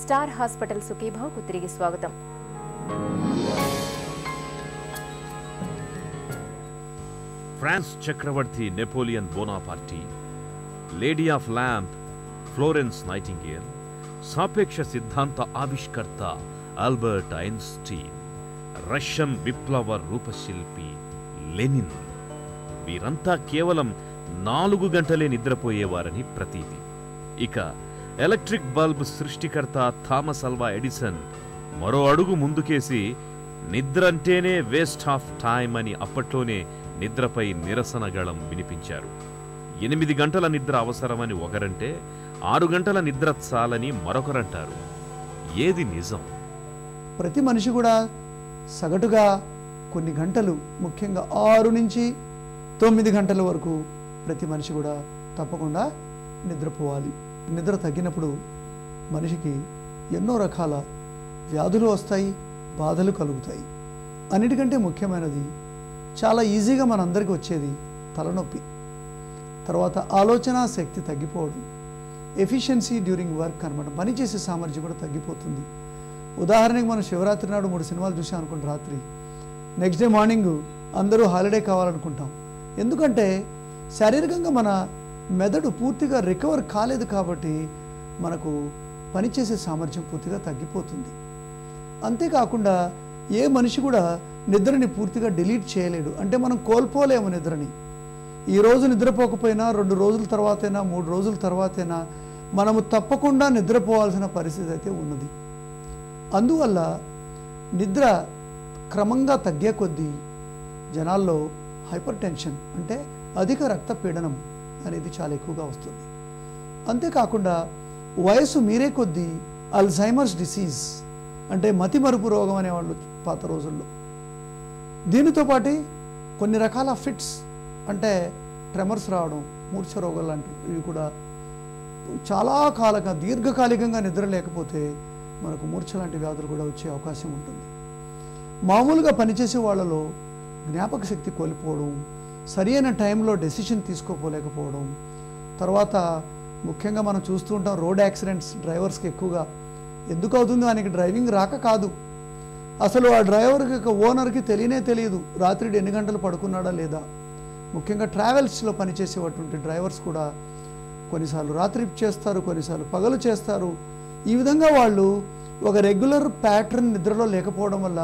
Star hospital సుఖీభావ్కు తిరిగి స్వాగతం. ఫ్రాన్స్ చక్రవర్తి Napoleon Bonaparte, lady of lamp Florence Nightingale, సాపేక్ష సిద్ధాంత ఆవిష్కర్త ఆల్బర్ట్ ఐన్స్టీన్, రష్యన్ విప్లవ రూపశిల్పి లెనిన్ వీరంతా కేవలం 4 గంటలే నిద్రపోయేవారని ప్రతీతి. ఇక ఎలక్ట్రిక్ బల్బ్ సృష్టికర్త థామస్ అల్వా ఎడిసన్ మరో అడుగు ముందుకేసి నిద్రంటేనే వేస్ట్ ఆఫ్ టైం అని అప్పట్లోనే నిద్రపై నిరసన గళం వినిపించారు. 8 గంటల నిద్ర అవసరమని ఒకరంటే 6 గంటల నిద్ర చాలని మరొకరంటారు. ఏది నిజం? ప్రతి మనిషి కూడా సగటుగా కొన్ని గంటలు, ముఖ్యంగా 6 నుంచి 9 గంటల వరకు ప్రతి మనిషి కూడా తప్పకుండా నిద్రపోవాలి. నిద్ర తగ్గినప్పుడు మనిషికి ఎన్నో రకాల వ్యాధులు వస్తాయి, బాధలు కలుగుతాయి. అన్నిటికంటే ముఖ్యమైనది చాలా ఈజీగా మనందరికీ వచ్చేది తలనొప్పి, తర్వాత ఆలోచన శక్తి తగ్గిపోవడం, ఎఫిషియన్సీ డ్యూరింగ్ వర్క్ అనమాట, పనిచేసే సామర్థ్యం కూడా తగ్గిపోతుంది. ఉదాహరణకి మనం శివరాత్రి నాడు 3 సినిమాలు చూసాం అనుకుంటే రాత్రి, నెక్స్ట్ డే మార్నింగ్ అందరూ హాలిడే కావాలనుకుంటాం. ఎందుకంటే శారీరకంగా మన మెదడు పూర్తిగా రికవర్ కాలేదు కాబట్టి మనకు పనిచేసే సామర్థ్యం పూర్తిగా తగ్గిపోతుంది. అంతేకాకుండా ఏ మనిషి కూడా నిద్రని పూర్తిగా డిలీట్ చేయలేడు. అంటే మనం కోల్పోలేము నిద్రని. ఈరోజు నిద్రపోకపోయినా 2 రోజుల తర్వాతైనా 3 రోజుల తర్వాతైనా మనము తప్పకుండా నిద్రపోవాల్సిన పరిస్థితి అయితే ఉన్నది. అందువల్ల నిద్ర క్రమంగా తగ్గే కొద్దీ జనాల్లో హైపర్ టెన్షన్ అంటే అధిక రక్తపీడనం అనేది చాలా ఎక్కువగా వస్తుంది. అంతేకాకుండా వయసు మీరే కొద్దీ అల్జైమర్స్ డిసీజ్ అంటే మతిమరుపు రోగం అనేవాళ్ళు పాత రోజుల్లో. దీనితో పాటు కొన్ని రకాల ఫిట్స్ అంటే ట్రెమర్స్ రావడం, మూర్ఛ రోగాలు లాంటివి, ఇవి కూడా చాలా దీర్ఘకాలికంగా నిద్ర లేకపోతే మనకు మూర్ఛ లాంటి వ్యాధులు కూడా వచ్చే అవకాశం ఉంటుంది. మామూలుగా పనిచేసే వాళ్ళలో జ్ఞాపక శక్తి కోల్పోవడం, సరైన టైంలో డెసిషన్ తీసుకోలేకపోవడం, తర్వాత ముఖ్యంగా మనం చూస్తూ ఉంటాం రోడ్ యాక్సిడెంట్స్ డ్రైవర్స్కి ఎక్కువగా. ఎందుకు అవుతుంది? ఆయనకి డ్రైవింగ్ రాక కాదు, అసలు ఆ డ్రైవర్కి ఓనర్కి తెలియదు రాత్రి ఎన్ని గంటలు పడుకున్నాడా లేదా. ముఖ్యంగా ట్రావెల్స్లో పనిచేసేటువంటి డ్రైవర్స్ కూడా కొన్నిసార్లు రాత్రి చేస్తారు, కొన్నిసార్లు పగలు చేస్తారు. ఈ విధంగా వాళ్ళు ఒక రెగ్యులర్ ప్యాటర్న్ నిద్రలో లేకపోవడం వల్ల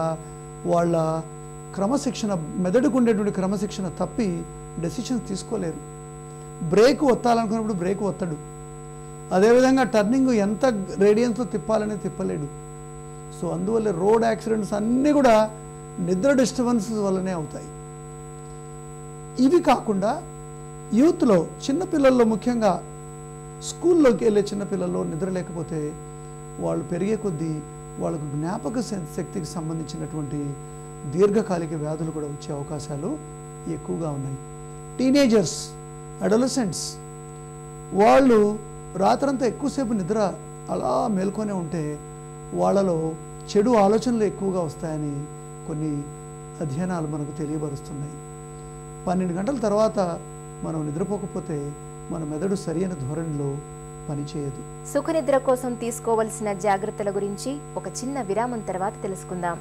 వాళ్ళ క్రమశిక్షణ, మెదడుకు ఉండేటువంటి క్రమశిక్షణ తప్పి డెసిషన్స్ తీసుకోలేరు. బ్రేక్ ఒత్తాలనుకున్నప్పుడు బ్రేక్ ఒత్తడు, అదేవిధంగా టర్నింగ్ ఎంత రేడియన్స్లో తిప్పాలని తిప్పలేడు. సో అందువల్ల రోడ్ యాక్సిడెంట్స్ అన్నీ కూడా నిద్ర డిస్టర్బెన్సెస్ వల్లనే అవుతాయి. ఇవి కాకుండా యూత్లో, చిన్నపిల్లల్లో, ముఖ్యంగా స్కూల్లోకి వెళ్ళే చిన్నపిల్లల్లో నిద్ర లేకపోతే వాళ్ళు పెరిగే కొద్దీ వాళ్ళకు జ్ఞాపక శక్తికి సంబంధించినటువంటి దీర్ఘకాలిక వ్యాధులు కూడా వచ్చే అవకాశాలు ఎక్కువగా ఉన్నాయి. టీనేజర్స్, అడోలసెంట్స్ వాళ్ళు రాత్రంతా ఎక్కువసేపు నిద్ర అలా మేల్కొనే ఉంటే వాళ్ళలో చెడు ఆలోచనలు ఎక్కువగా వస్తాయని కొన్ని అధ్యయనాలు మనకు తెలియబరుస్తున్నాయి. 12 గంటల తర్వాత మనం నిద్రపోకపోతే మన మెదడు సరైన ధోరణిలో పనిచేయదు. సుఖనిద్ర కోసం తీసుకోవలసిన జాగ్రత్తల గురించి ఒక చిన్న విరామం తర్వాత తెలుసుకుందాం.